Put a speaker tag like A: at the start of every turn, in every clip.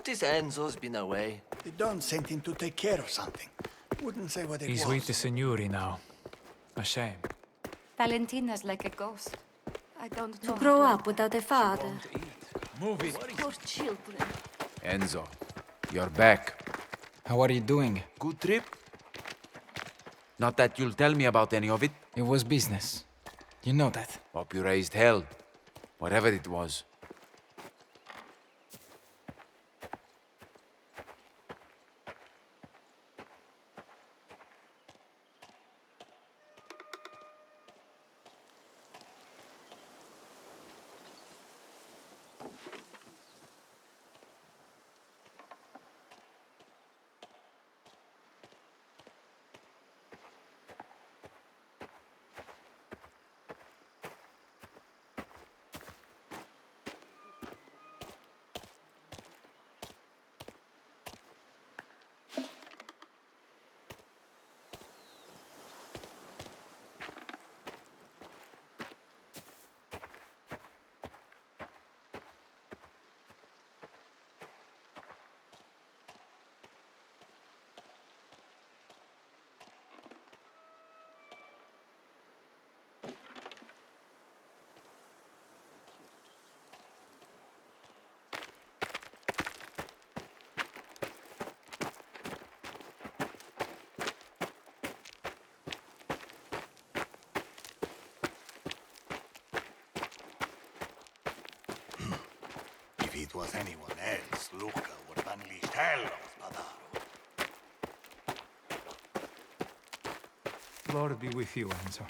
A: notice Enzo's been away.
B: The Don sent him to take care of something. Wouldn't say what it was.
C: He's with the Signori now. A shame.
D: Valentina's like a ghost. I don't know.
E: To grow up without a father.
C: Move it.
D: Poor children.
F: Enzo, you're back.
G: How are you doing?
F: Good trip? Not that you'll tell me about any of it.
G: It was business. You know that.
F: Hope you raised hell. Whatever it was.
B: If it was anyone else, Luca would have unleashed hell on Spadaro.
C: Lord be with you, Enzo.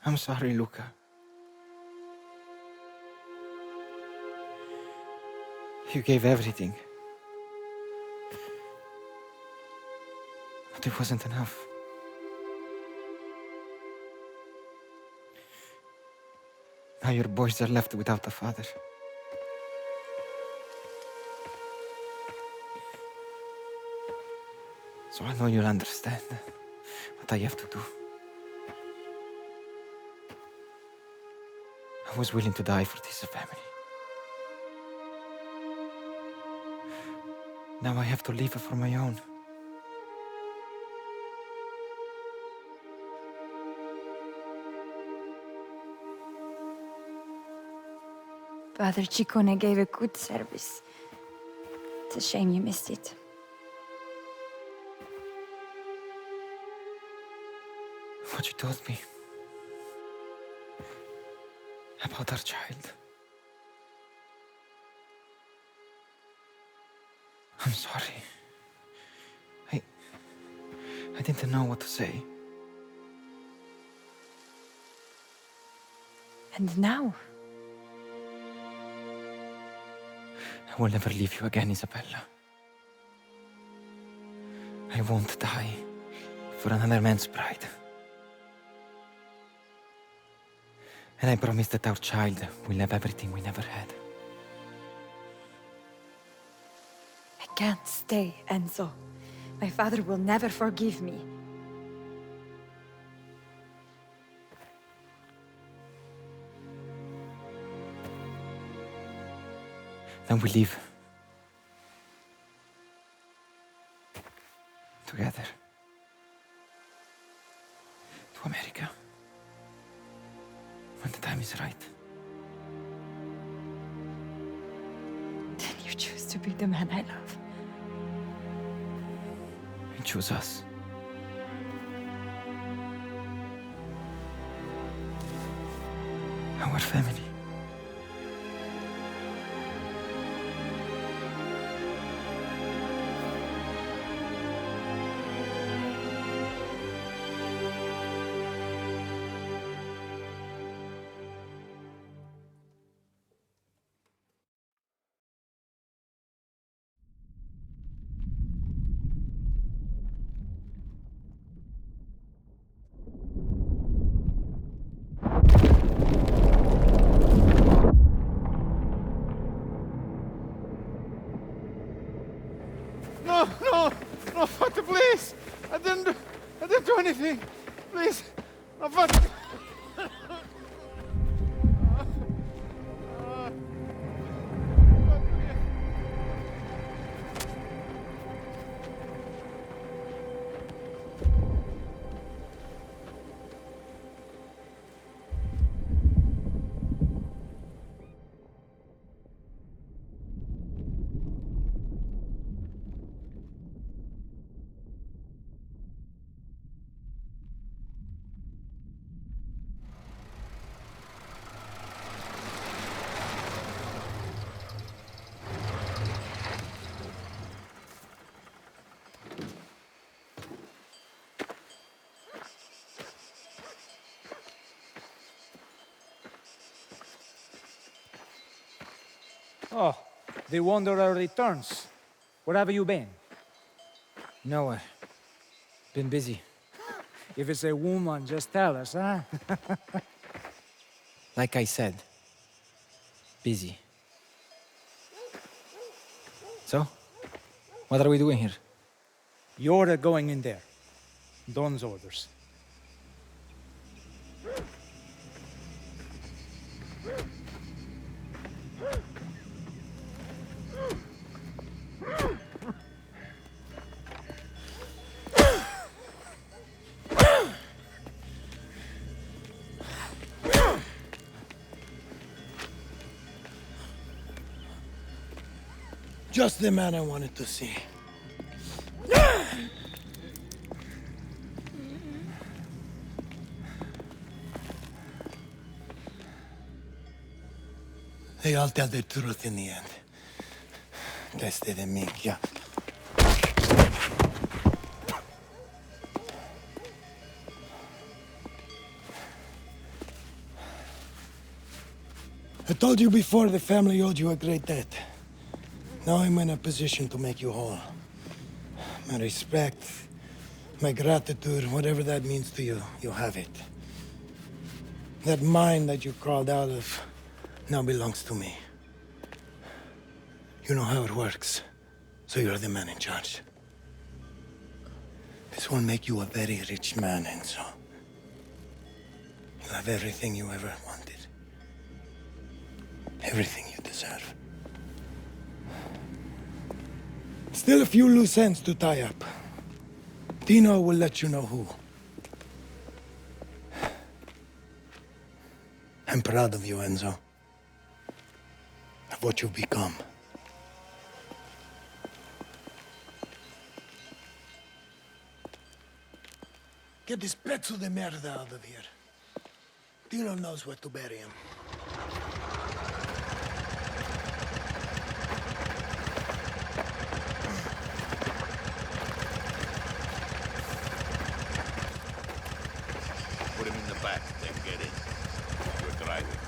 G: I'm sorry, Luca. You gave everything. But it wasn't enough. Now your boys are left without a father. So I know you'll understand what I have to do. I was willing to die for this family. Now I have to live for my own.
D: Father Ciccone gave a good service. It's a shame you missed it.
G: What you told me about our child. I'm sorry. I didn't know what to say.
D: And now?
G: I will never leave you again, Isabella. I won't die for another man's pride. And I promise that our child will have everything we never had.
D: I can't stay, Enzo. My father will never forgive me.
G: Then we leave. Together. To America. When the time is right.
D: Then you choose to be the man I love.
G: And choose us. Our family.
A: anything! Please! I'm fucking...
C: Oh, the wanderer returns. Where have you been?
G: Nowhere. Been busy.
C: If it's a woman, just tell us, huh?
G: Like I said. Busy. So? What are we doing here?
C: You're going in there. Don's orders.
A: Just the man I wanted to see. They all tell the truth in the end. Desde de minchia. I told you before the family owed you a great debt. Now I'm in a position to make you whole. My respect, my gratitude, whatever that means to you, you have it. That mine that you crawled out of now belongs to me. You know how it works, so you're the man in charge. This will make you a very rich man, Enzo. You'll have everything you ever wanted. Everything you deserve. Still a few loose ends to tie up. Dino will let you know who. I'm proud of you, Enzo. Of what you've become. Get this pezzo de merda out of here. Dino knows where to bury him.
B: Put him in the back, then get in. You're driving.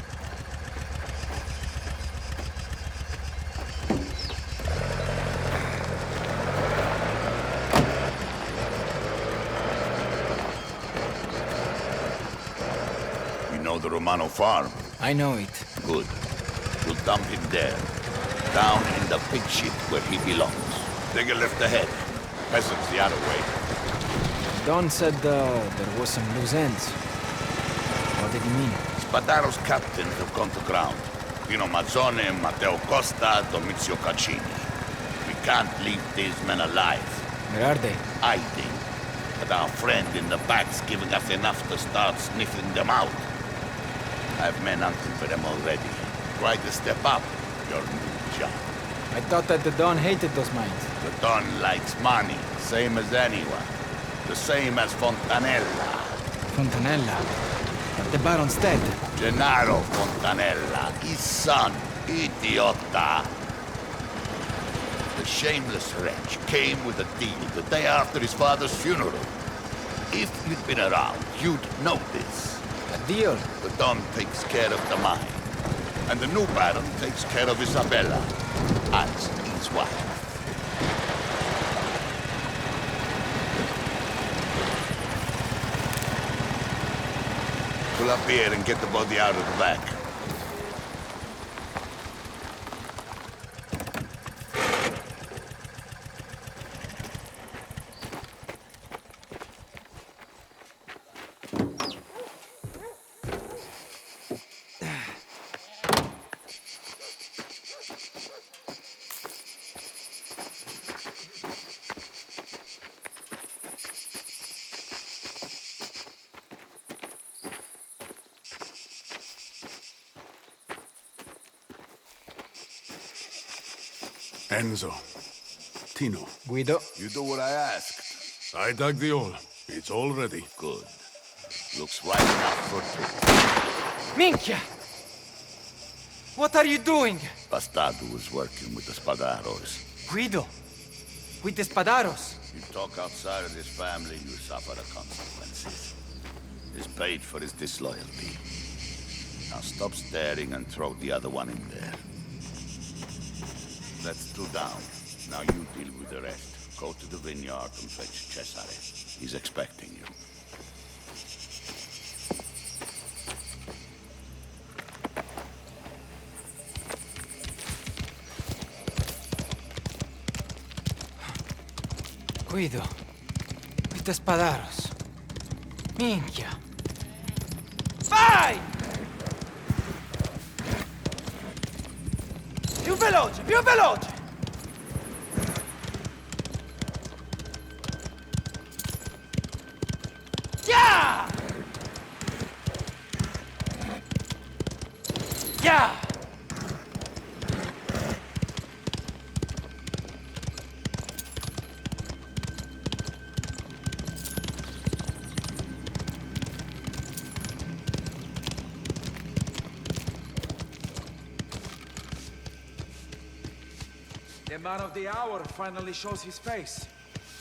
B: You know the Romano farm?
G: I know it.
B: Good. We'll dump him there. Down in the pig shit where he belongs. Take a left ahead. Peasants the other way.
G: Don said there was some loose ends. What did he mean?
B: Spadaro's captains have gone to ground. Pino Mazzone, Matteo Costa, Domizio Caccini. We can't leave these men alive.
G: Where are they?
B: Hiding. But our friend in the back's giving us enough to start sniffing them out. I have men hunting for them already. Try to step up your new job.
G: I thought that the Don hated those mines.
B: The Don likes money, same as anyone. The same as Fontanella.
G: Fontanella. But the Baron's dead.
B: Gennaro Fontanella, his son, idiota. The shameless wretch came with a deal the day after his father's funeral. If you'd been around, you'd know this.
G: A deal?
B: The Don takes care of the mine. And the new Baron takes care of Isabella as his wife. Pull up here and get the body out of the back.
E: Enzo. Tino.
G: Guido.
B: You do what I asked.
E: I dug the hole. It's all ready.
B: Good. Looks right enough for two.
G: Minchia! What are you doing?
B: Bastardo was working with the Spadaros.
G: Guido. With the Spadaros.
B: You talk outside of this family, you suffer the consequences. He's paid for his disloyalty. Now stop staring and throw the other one in there. That's two down. Now you deal with the rest. Go to the vineyard and fetch Cesare. He's expecting you.
G: Guido. With the Spadaros. Minchia. Vai! Più veloce, più veloce! Yeah! Yeah!
F: The man of the hour finally shows his face.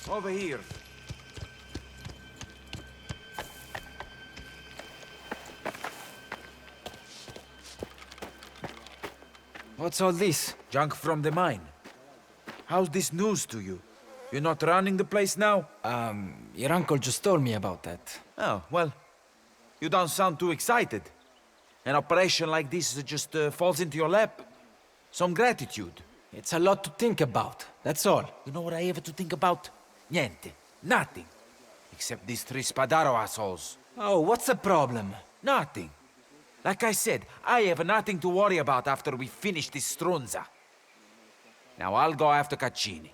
F: Over here.
G: What's all this?
F: Junk from the mine. How's this news to you? You're not running the place now?
G: Your uncle just told me about that.
F: Oh, well, you don't sound too excited. An operation like this just falls into your lap. Some gratitude.
G: It's a lot to think about, that's all.
F: You know what I have to think about? Niente. Nothing. Except these three Spadaro assholes.
G: Oh, what's the problem?
F: Nothing. Like I said, I have nothing to worry about after we finish this strunza. Now I'll go after Caccini.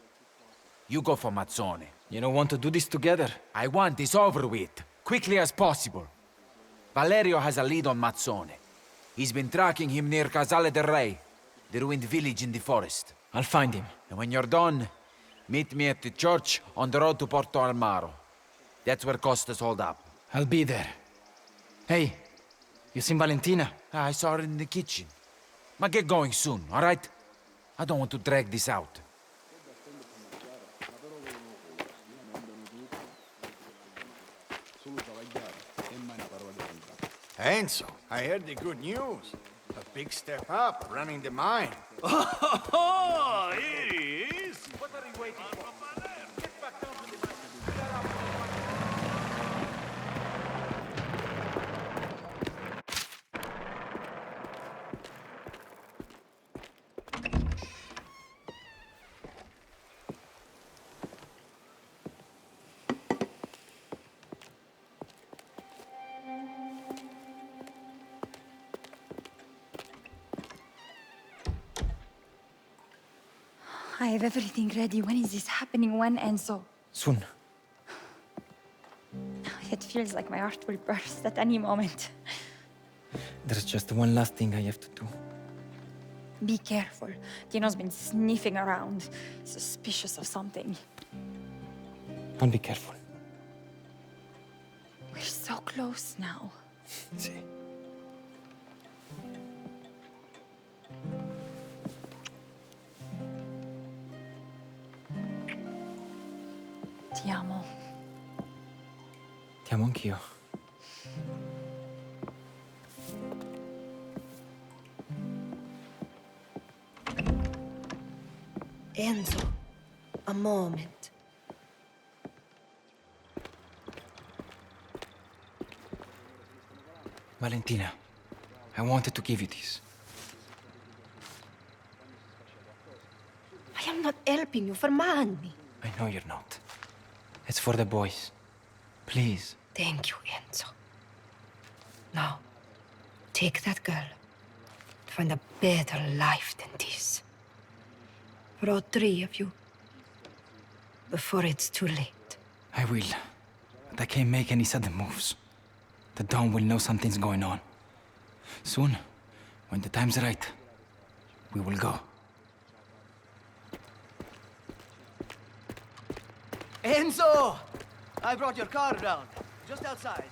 F: You go for Mazzone.
G: You don't want to do this together?
F: I want this over with, quickly as possible. Valerio has a lead on Mazzone. He's been tracking him near Casale del Rey, the ruined village in the forest.
G: I'll find him.
F: And when you're done, meet me at the church on the road to Porto Almaro. That's where Costa's hold up.
G: I'll be there. Hey, you seen Valentina?
F: I saw her in the kitchen. But get going soon, all right? I don't want to drag this out.
H: Enzo, I heard the good news. A big step up, running the mine.
I: Oh, here he is!
F: What are you waiting for? Get back down to the
D: I have everything ready. When is this happening? When, Enzo?
G: Soon.
D: It feels like my heart will burst at any moment.
G: There's just one last thing I have to do.
D: Be careful. Tino's been sniffing around, suspicious of something.
G: I'll be careful.
D: We're so close now.
G: See.
D: Ti amo.
G: Ti amo anch'io.
J: Enzo, a moment.
G: Valentina, I wanted to give you this.
J: I am not helping you, fermarmi.
G: I know you're not. It's for the boys. Please.
J: Thank you, Enzo. Now, take that girl. Find a better life than this. For all three of you. Before it's too late.
G: I will. But I can't make any sudden moves. The Dawn will know something's going on. Soon, when the time's right, we will go.
K: Enzo! I brought your car around. Just outside.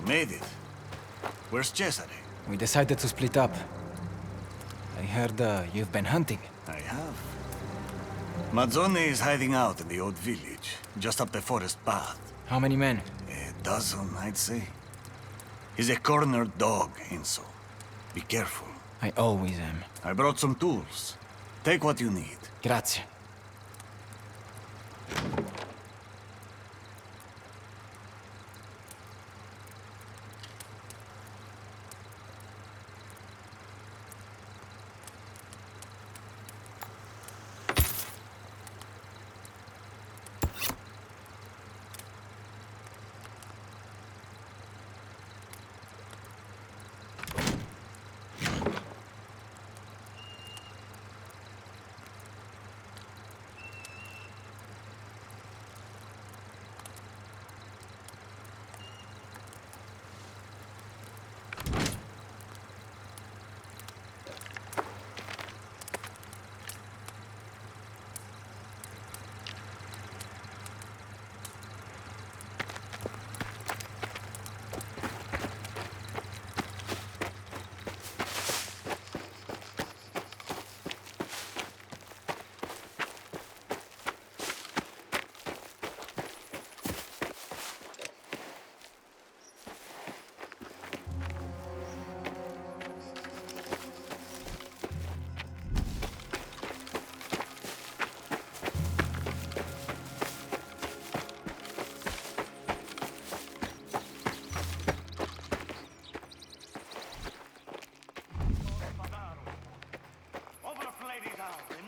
H: Made it. Where's Cesare?
G: We decided to split up. I heard you've been hunting.
H: I have. Mazzone is hiding out in the old village, just up the forest path.
G: How many men?
H: A dozen, I'd say. He's a cornered dog, Enzo. Be careful.
G: I always am.
H: I brought some tools. Take what you need.
G: Grazie.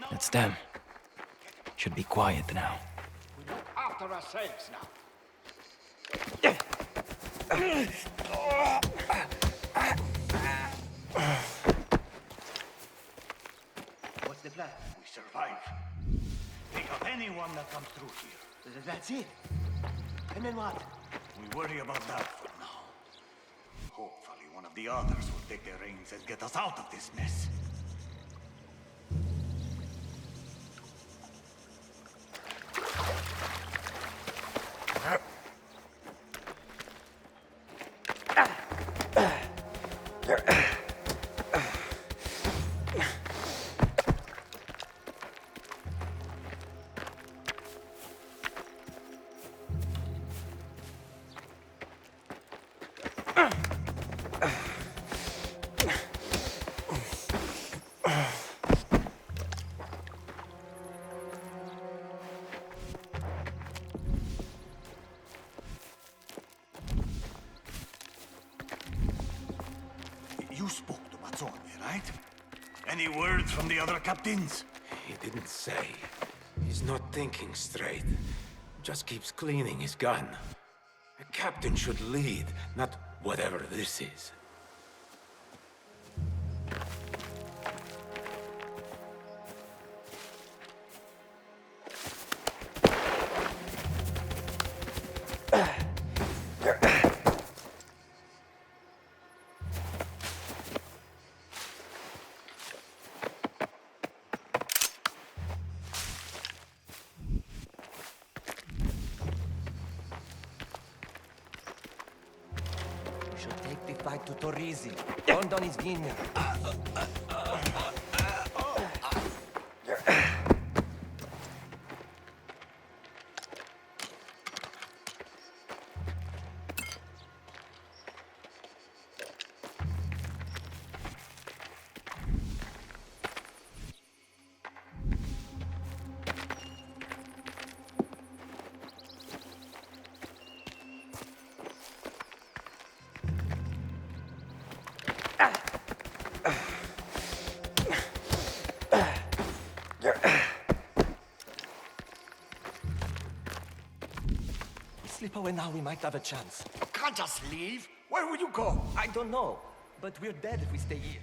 G: It's them. Should be quiet now.
I: After ourselves now.
K: What's the plan?
I: We survive. Think of anyone that comes through here.
K: That's it. And then what?
H: We worry about that for now. Hopefully one of The others will take their reins and get us out of this mess. You spoke to Mazzone, right? Any words from the other captains?
L: He didn't say. He's not thinking straight. Just keeps cleaning his gun. A captain should lead, not whatever this is.
K: We should take the fight to Torrisi. Burn down his vineyard. Slip away now, we might have a chance.
H: You can't just leave. Where would you go?
K: I don't know, but we're dead if we stay here.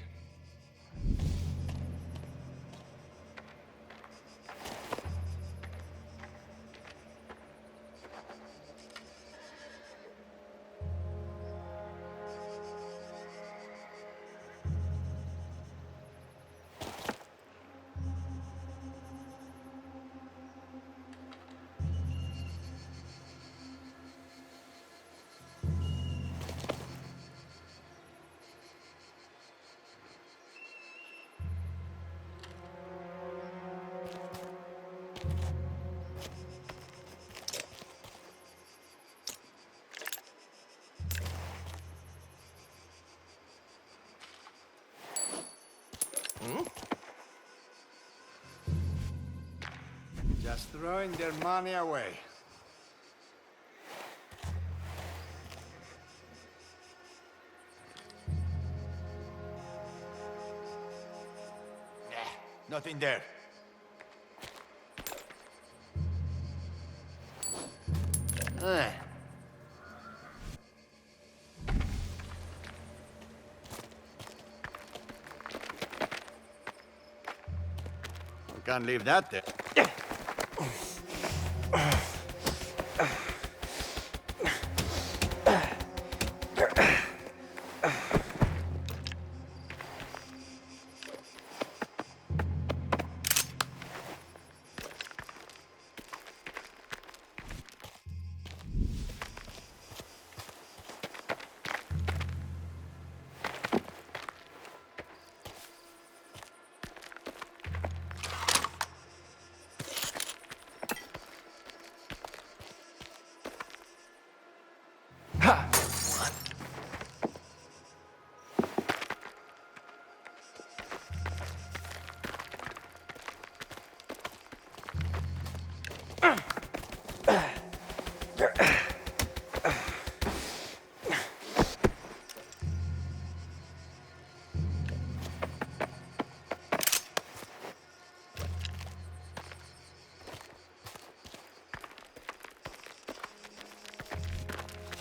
M: Just throwing their money away.
B: Nothing there. We can't leave that there.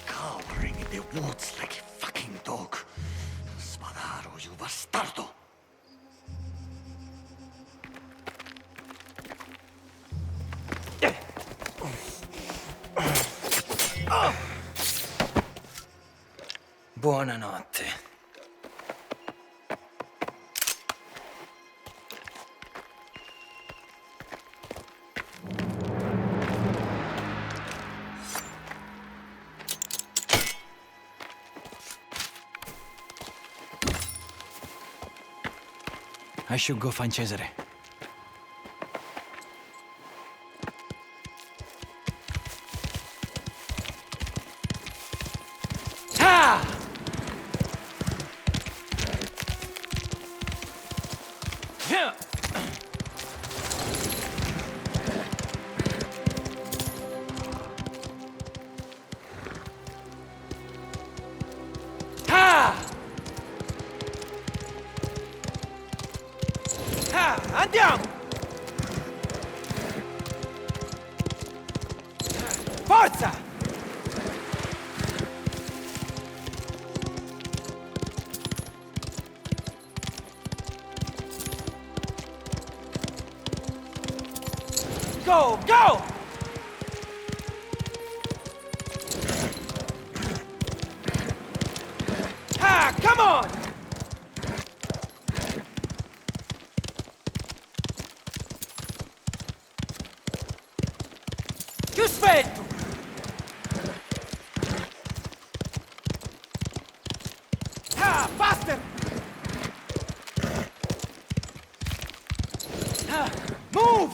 H: Cowering in the woods like a fucking dog. Spadaro, you bastardo!
G: Buonanotte. I should go find Cesare.
F: Andiamo! Forza! Go, go! Ah, come on! Più spetto! Ah, faster! Ah, move!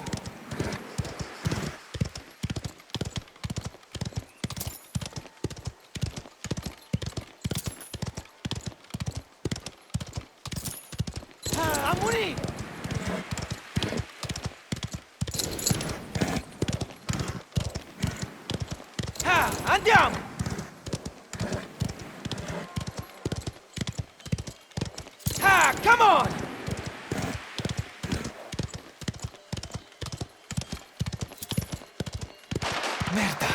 F: Ah, ammonì! Ah, andiamo! Ah, come on!
G: Merda!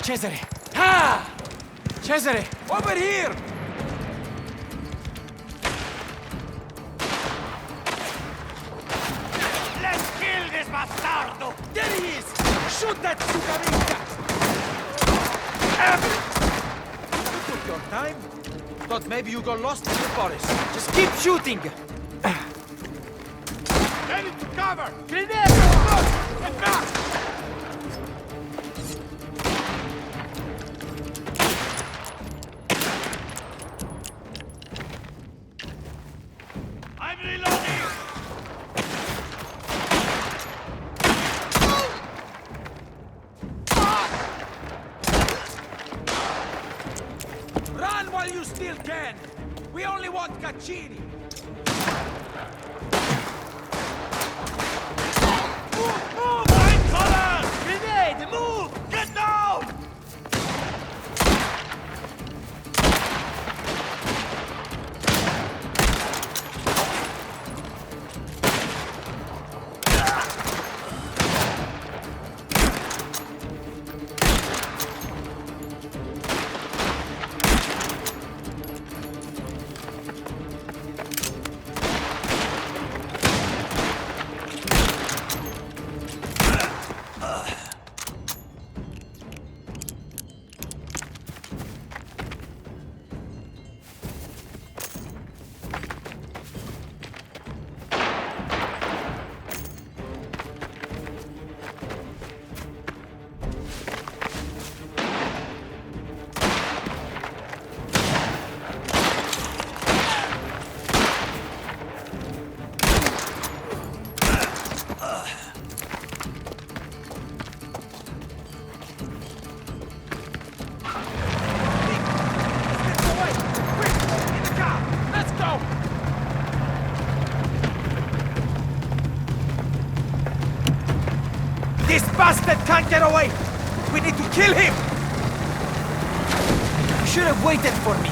G: Cesare!
F: Ah!
G: Cesare!
F: Over here!
I: Let's kill this bastardo!
F: There he is! Shoot that Zucarica! You took your time. Thought maybe you got lost in the forest. Just keep shooting!
I: Get into cover!
F: Grenade! Look! Get back!
I: I'm reloading!
F: Run while you still can! We only want Caccini! Move!
I: Find cover!
F: Grenade! Move!
I: Get down!
F: This bastard can't get away! We need to kill him!
G: You should have waited for me.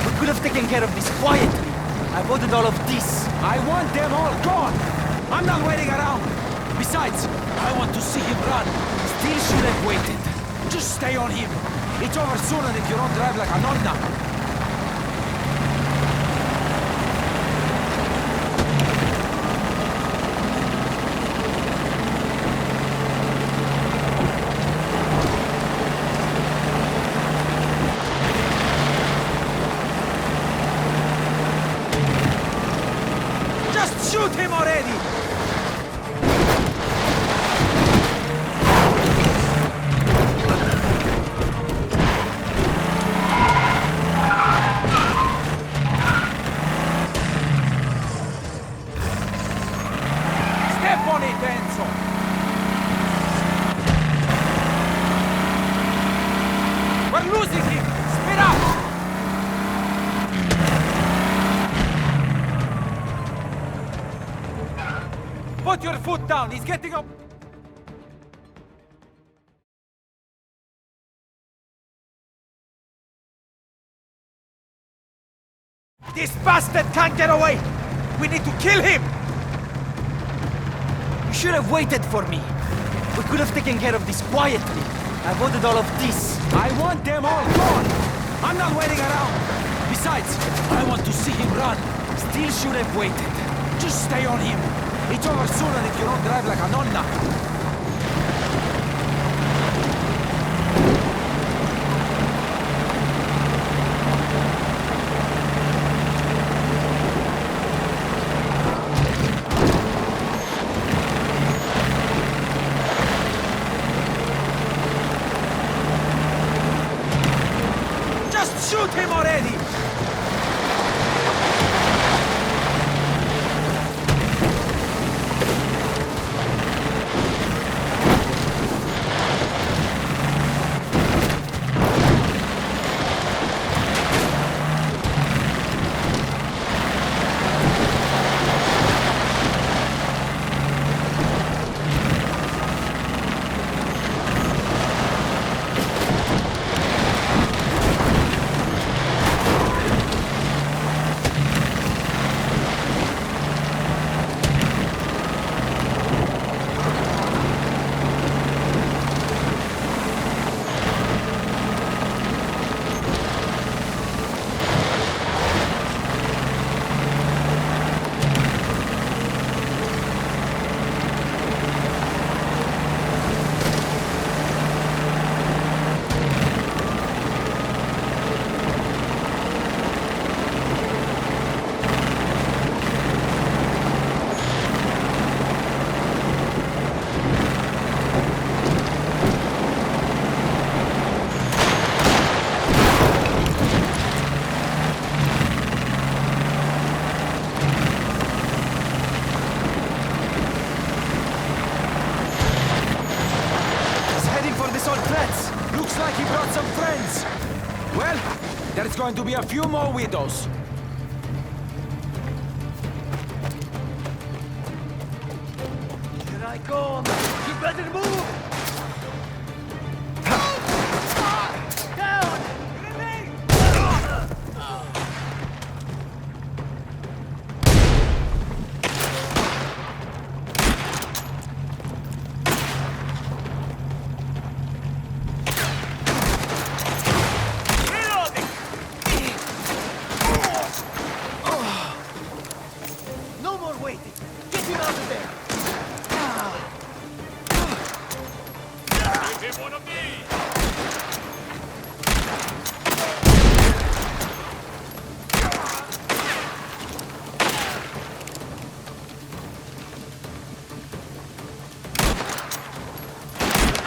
G: We could have taken care of this quietly. I wanted all of this.
F: I want them all gone! I'm not waiting around! Besides, I want to see him run!
G: Still should have waited.
F: Just stay on him! It's over sooner if you don't drive like a nonna! Just shoot him already! Put your foot down! He's getting up! This bastard can't get away! We need to kill him!
K: You should have waited for me. We could have taken care of this quietly. I wanted all of this.
F: I want them all gone! I'm not waiting around! Besides, I want to see him run.
K: Still should have waited.
F: Just stay on him. It's over sooner if you don't drive like a nonna. Just shoot him already! Looks like he brought some friends. Well, there's going to be a few more widows.
K: Here I come. You better move. Down. No more waiting. Get him out of there.
E: Give him one of these!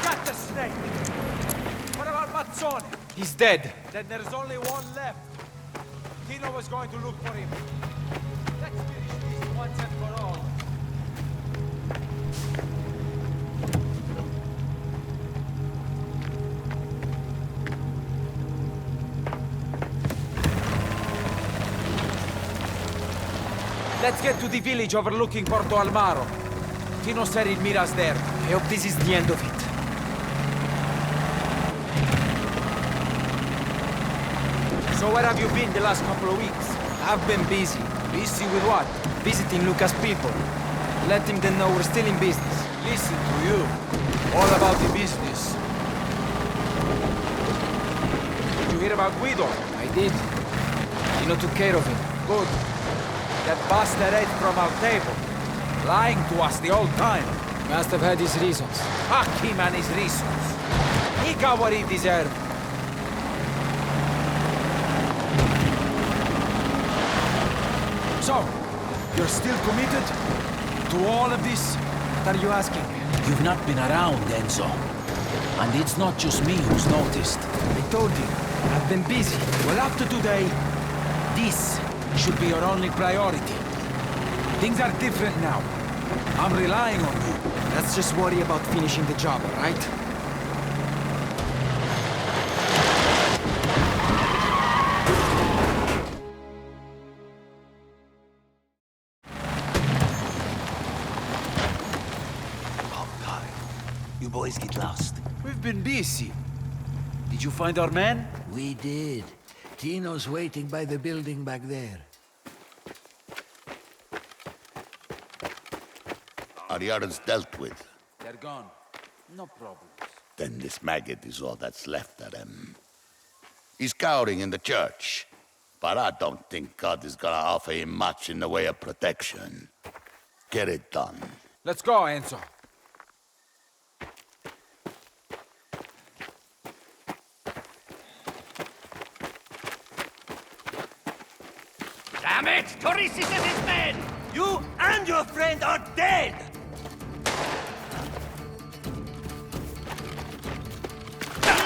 F: Got the snake! What about Mazzone?
G: He's dead.
F: Then there's only one left. Tino was going to look for him. Let's finish this once and for all. Let's get to the village overlooking Porto Almaro. Tino said he'd meet us there.
G: I hope this is the end of it.
F: So where have you been the last couple of weeks?
G: I've been busy.
F: Busy with what?
G: Visiting Luca's people. Letting them know we're still in business.
F: Listen to you. All about the business. Did you hear about Guido?
G: I did. Tino took care of him.
F: Good. That bastard ate from our table. Lying to us the whole time.
G: Must have had his reasons.
F: Fuck him and his reasons. He got what he deserved. So, you're still committed to all of this?
G: What are you asking?
N: You've not been around, Enzo. And it's not just me who's noticed.
G: I told you, I've been busy.
F: Well, after today, this should be your only priority. Things are different now. I'm relying on you.
G: Let's just worry about finishing the job, all right?
N: You boys get lost.
F: We've been busy. Did you find our man?
N: We did. Tino's waiting by the building back there.
B: Are the others dealt with?
F: They're gone. No problem.
B: Then this maggot is all that's left of them. He's cowering in the church, but I don't think God is gonna offer him much in the way of protection. Get it done.
F: Let's go, Enzo.
I: Damn it! Torrisis and his men! You and your friend are dead!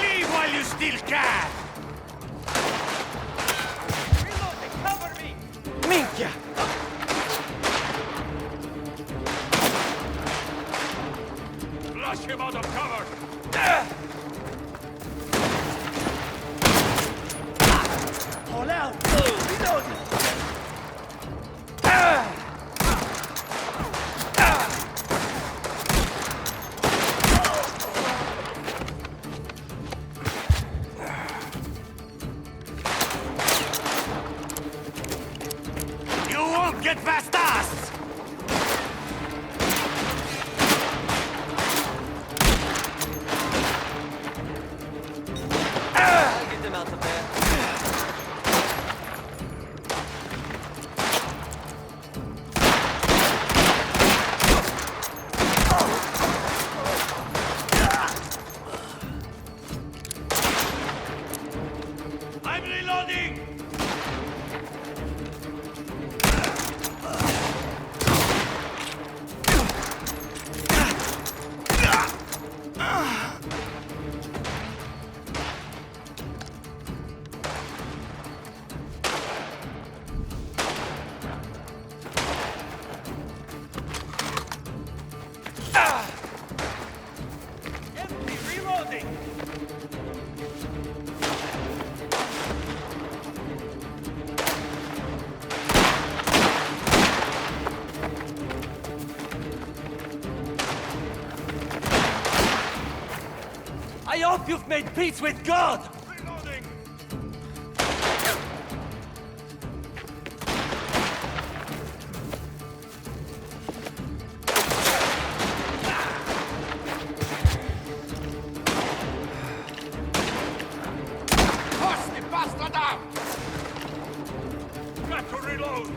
I: Leave while you still can! Reloading! Cover me!
K: Minchia!
I: Flush him out of cover! All out! Reloading! You won't get past us! I'll get them out of there. I'm reloading! Empty, reloading! I hope you've made peace with God! Reloading! Toss the bastard out! Got to reload!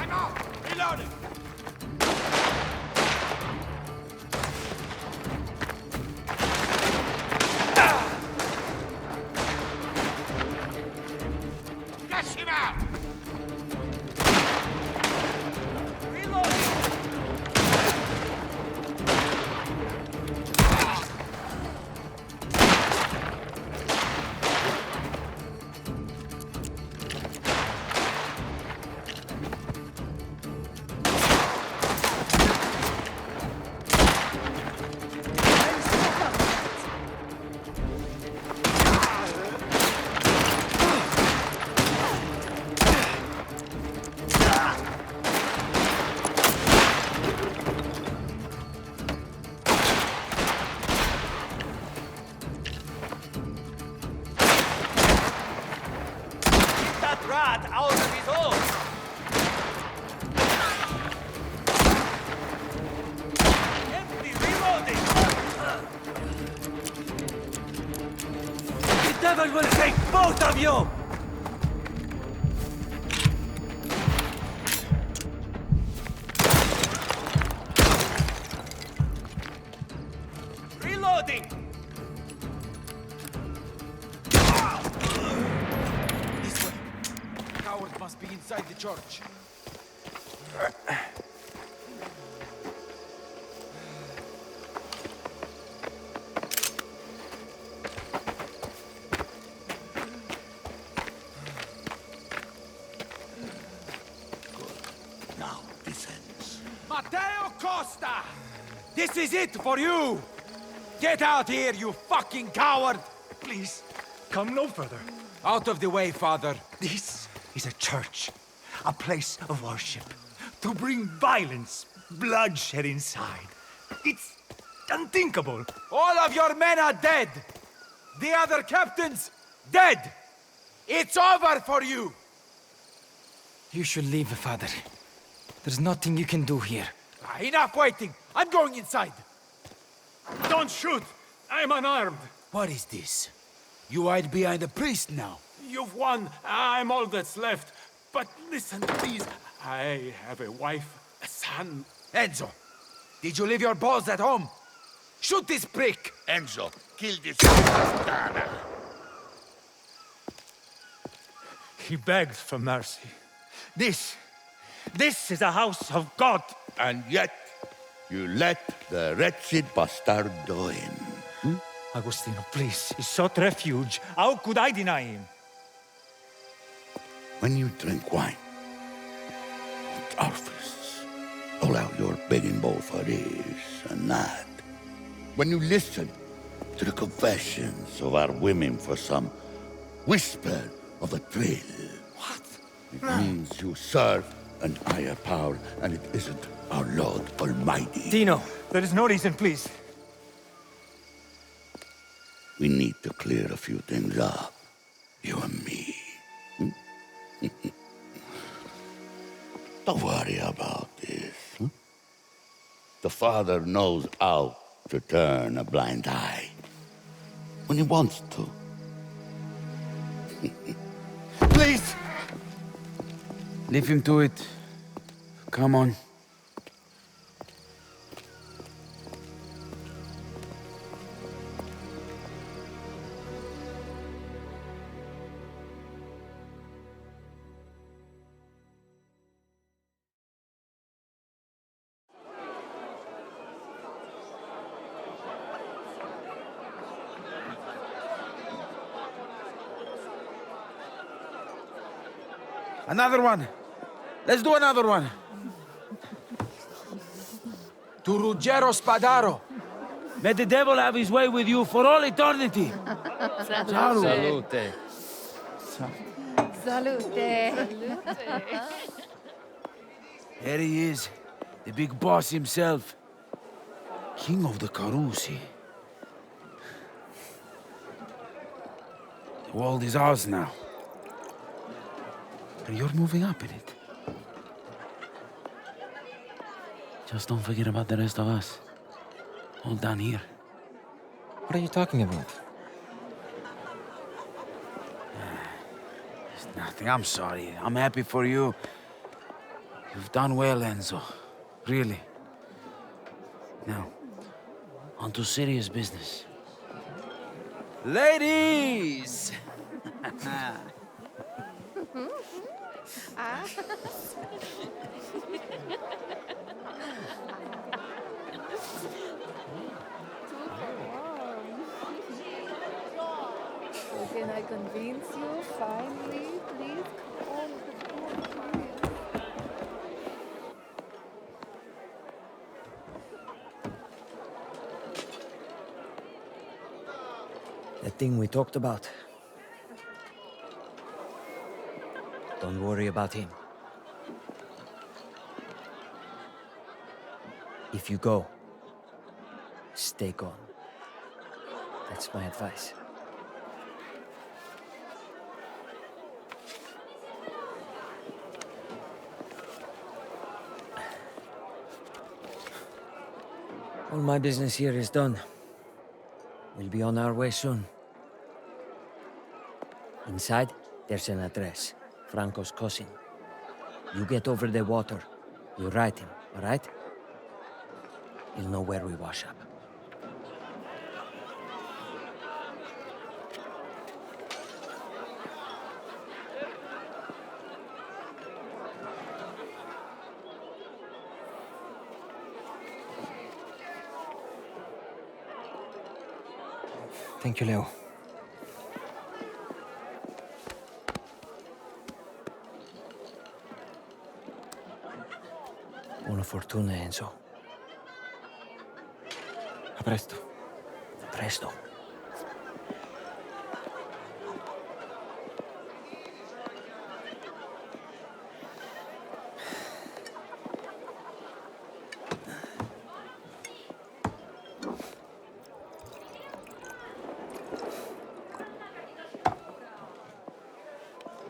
I: I'm out! Reloading! Flush him out! Reloading! That rat out of his hole!
K: The devil will take both of you! Reloading!
F: This way. Coward must be inside the church.
B: Now, descends.
F: Matteo Costa! This is it for you! Get out here, you fucking coward!
I: Please, come no further.
F: Out of the way, father.
I: This is a church, a place of worship. To bring violence, bloodshed inside. It's unthinkable.
F: All of your men are dead! The other captains, dead! It's over for you!
G: You should leave, father. There's nothing you can do here.
F: Enough waiting! I'm going inside!
I: Don't shoot! I'm unarmed.
N: What is this? You hide behind a priest now.
L: You've won. I'm all that's left. But listen, please. I have a wife, a son.
F: Enzo, did you leave your balls at home? Shoot this prick!
B: Enzo, kill this bastard.
I: He begged for mercy. This is a house of God.
B: And yet, you let the wretched bastardo in.
I: Agostino, please. He sought refuge. How could I deny him?
B: When you drink wine, with our fists, all out your begging bowl for this and that. When you listen to the confessions of our women for some whisper of a thrill.
I: What?
B: It means you serve an higher power, and it isn't our Lord Almighty.
I: Tino, there is no reason, please.
B: We need to clear a few things up, you and me. Don't worry about this. The Father knows how to turn a blind eye when he wants to.
I: Please!
N: Leave him to it. Come on. Another one. Let's do another one. To Ruggero Spadaro. May the devil have his way with you for all eternity.
G: Salute.
D: Salute.
N: There he is, the big boss himself. King of the Carusi. The world is ours now. And you're moving up in it. Just don't forget about the rest of us. All down here.
G: What are you talking about?
N: It's nothing. I'm sorry. I'm happy for you. You've done well, Enzo. Really. Now, on to serious business. Ladies!
O: Can I convince you finally? Please come on.
K: That thing we talked about. Don't worry about him. If you go, stay gone. That's my advice. All my business here is done. We'll be on our way soon. Inside, there's an address. Franco's cousin. You get over the water. You write him, all right? He'll know where we wash up. Thank you, Leo. Buona fortuna, Enzo. A presto. A presto.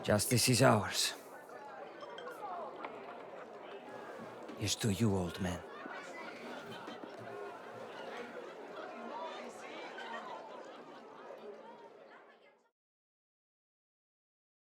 K: Justice is ours. Here's to you, old man.